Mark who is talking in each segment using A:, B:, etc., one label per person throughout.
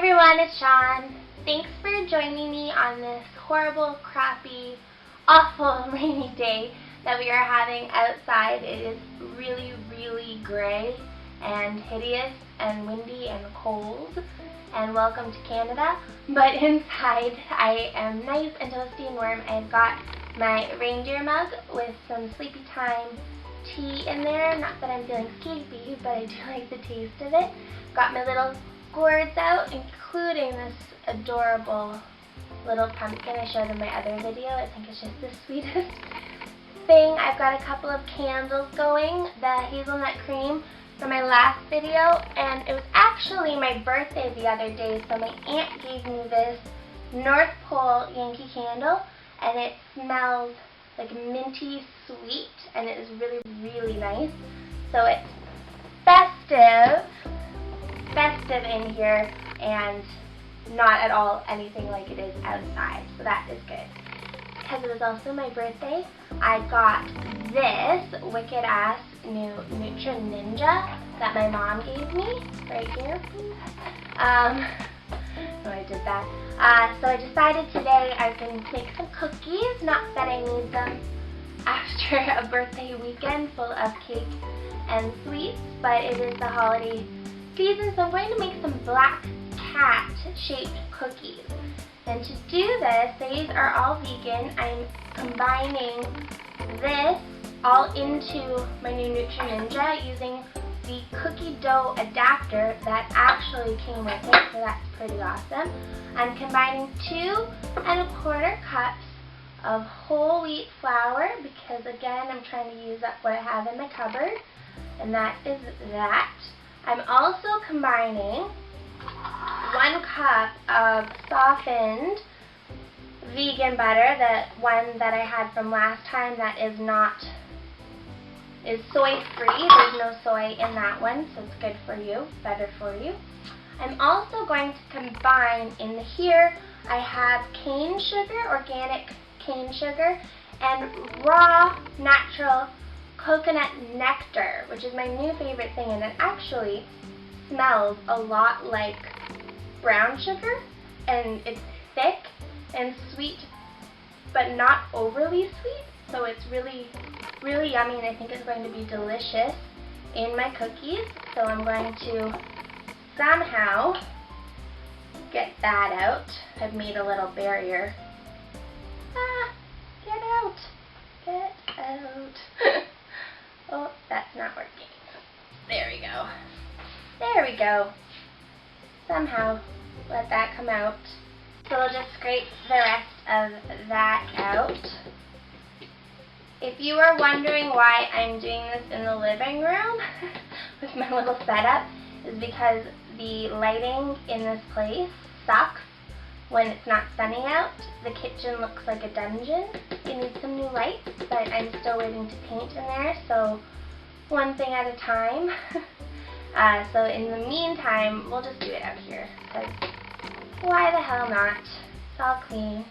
A: everyone, it's Sean. Thanks for joining me on this horrible, crappy, awful, rainy day that we are having outside. It is really, really gray and hideous and windy and cold. And welcome to Canada. But inside, I am nice and toasty and warm. I've got my reindeer mug with some sleepy time tea in there. Not that I'm feeling sleepy, but I do like the taste of it. Got my little gourds out, including this adorable little pumpkin I showed in my other video. I think it's just the sweetest thing. I've got a couple of candles going, the hazelnut cream from my last video, and it was actually my birthday the other day, so my aunt gave me this North Pole Yankee candle, and it smells like minty sweet, and it is really, really nice. So it's festive in here, and not at all anything like it is outside, so that is good. Because it was also my birthday, I got this wicked ass new Nutra Ninja that my mom gave me, right here. So I did that. So I decided today I can make some cookies, not that I need them after a birthday weekend full of cake and sweets, but it is the holiday season, so I'm going to make some black cat shaped cookies. And to do this, these are all vegan. I'm combining this all into my new Nutra Ninja using the cookie dough adapter that actually came with it, so that's pretty awesome. I'm combining 2¼ cups of whole wheat flour because, again, I'm trying to use up what I have in my cupboard, and that is that. I'm also combining 1 cup of softened vegan butter, the one that I had from last time that is soy free. There's no soy in that one, so it's good for you, better for you. I'm also going to combine in here, I have cane sugar, organic cane sugar, and raw natural coconut nectar, which is my new favorite thing, and it actually smells a lot like brown sugar, and it's thick and sweet, but not overly sweet, so it's really, really yummy, and I think it's going to be delicious in my cookies. So I'm going to somehow get that out. I've made a little barrier. Get out! Get out! Oh, that's not working. There we go. There we go. Somehow let that come out. So we'll just scrape the rest of that out. If you are wondering why I'm doing this in the living room with my little setup, is because the lighting in this place sucks when it's not sunny out. The kitchen looks like a dungeon. It needs some new lights, but I'm still waiting to paint in there, so one thing at a time. So in the meantime, we'll just do it out here, because why the hell not? It's all clean.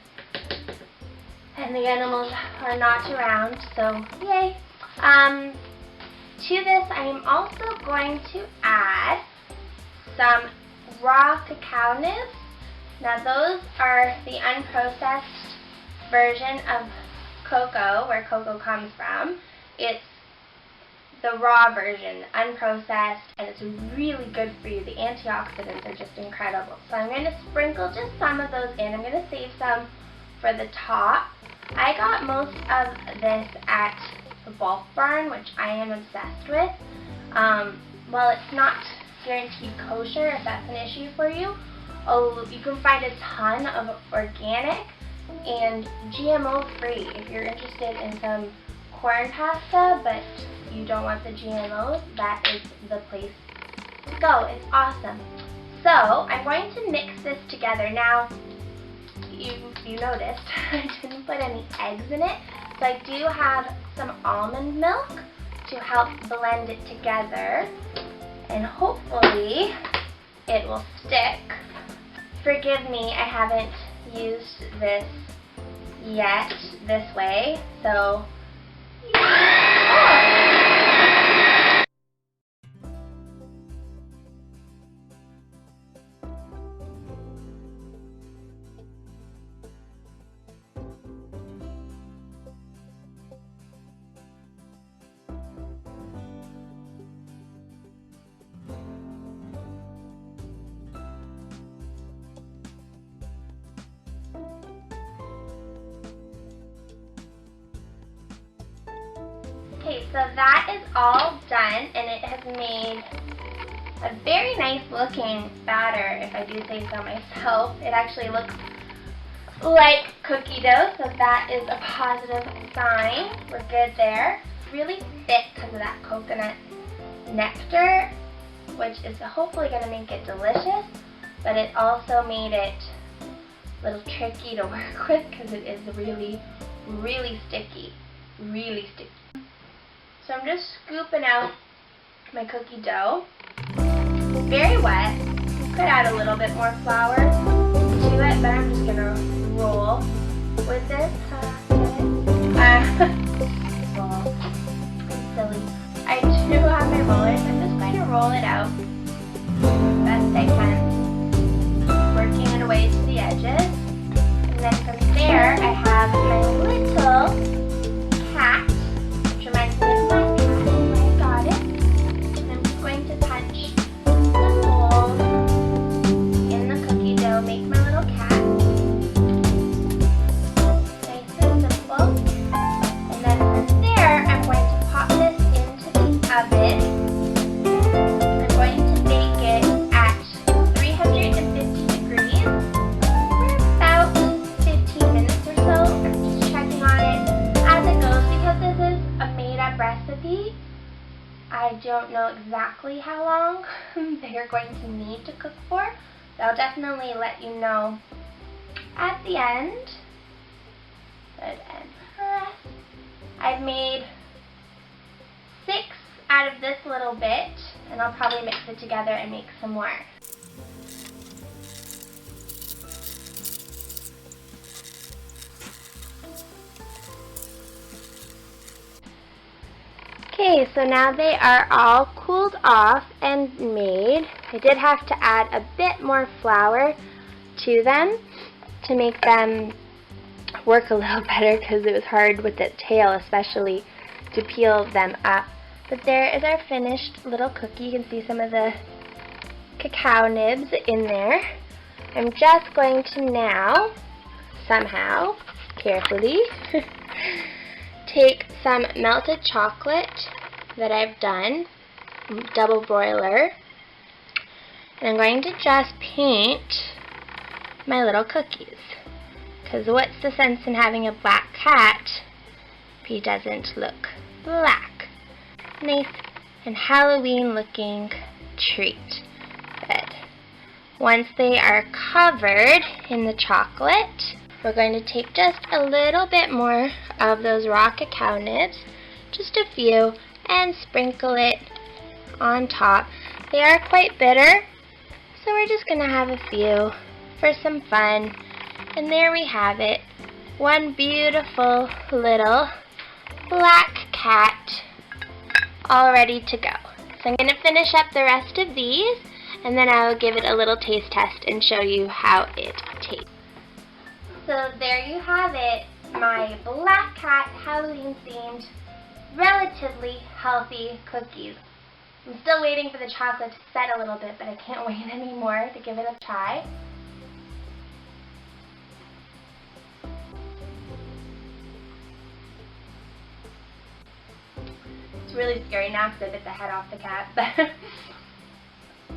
A: And the animals are not around, so yay. To this, I am also going to add some raw cacao nibs. Now those are the unprocessed version of cocoa, where cocoa comes from. It's the raw version, unprocessed, and it's really good for you. The antioxidants are just incredible. So I'm going to sprinkle just some of those in. I'm going to save some for the top. I got most of this at the Bulk Barn, which I am obsessed with. While it's not guaranteed kosher, if that's an issue for you, you can find a ton of organic and GMO free if you're interested in some corn pasta, but you don't want the GMOs, that is the place to go. It's awesome. So I'm going to mix this together. Now, you noticed I didn't put any eggs in it, so I do have some almond milk to help blend it together, and hopefully it will stick. Forgive me, I haven't used this yet this way, so So that is all done, and it has made a very nice looking batter, if I do say so myself. It actually looks like cookie dough, so that is a positive sign. We're good there. It's really thick because of that coconut nectar, which is hopefully going to make it delicious, but it also made it a little tricky to work with because it is really, really sticky. Really sticky. So I'm just scooping out my cookie dough. It's very wet. Could add a little bit more flour to it, but I'm just going to roll with this. Well, I'm silly. I do have my roller, so I'm just going to roll it out best I can, working it away to the edges. And then from there, I have my little cat, which reminds me of my cat, so I got it. And I'm just going to punch the holes in the cookie dough, make my little cat. Nice and simple. And then from there, I'm going to pop this into the oven. I'm going to bake it at 350 degrees for about 15 minutes or so. I'm just checking on it as it goes because this is a made-up recipe. I don't know exactly how long they're going to need to cook for, but I'll definitely let you know at the end. Good and press. I've made 6 out of this little bit, and I'll probably mix it together and make some more. Okay, so now they are all cooled off and made. I did have to add a bit more flour to them to make them work a little better because it was hard with the tail especially to peel them up. But there is our finished little cookie. You can see some of the cacao nibs in there. I'm just going to now, somehow, carefully, take some melted chocolate that I've done, double broiler, and I'm going to just paint my little cookies. Because what's the sense in having a black cat if he doesn't look black? Nice and Halloween looking treat. Good. Once they are covered in the chocolate, we're going to take just a little bit more of those raw cacao nibs, just a few, and sprinkle it on top. They are quite bitter, so we're just going to have a few for some fun. And there we have it. One beautiful little black cat all ready to go. So I'm going to finish up the rest of these, and then I will give it a little taste test and show you how it tastes. So there you have it, my black cat Halloween themed, relatively healthy cookies. I'm still waiting for the chocolate to set a little bit, but I can't wait anymore to give it a try. It's really scary now because I bit the head off the cat, but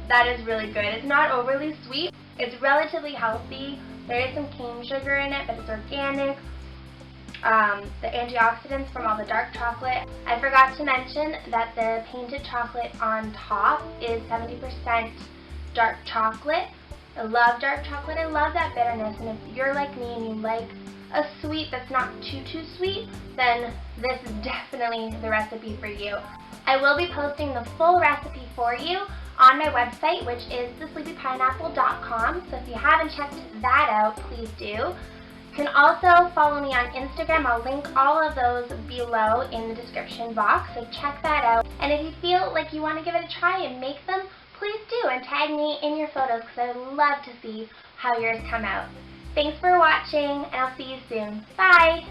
A: that is really good. It's not overly sweet. It's relatively healthy. There is some cane sugar in it, but it's organic. The antioxidants from all the dark chocolate. I forgot to mention that the painted chocolate on top is 70% dark chocolate. I love dark chocolate. I love that bitterness, and if you're like me and you like a sweet that's not too sweet, then this is definitely the recipe for you. I will be posting the full recipe for you on my website, which is thesleepypineapple.com, so if you haven't checked that out, please do. You can also follow me on Instagram. I'll link all of those below in the description box, so check that out. And if you feel like you want to give it a try and make them, please do, and tag me in your photos because I would love to see how yours come out. Thanks for watching, and I'll see you soon. Bye!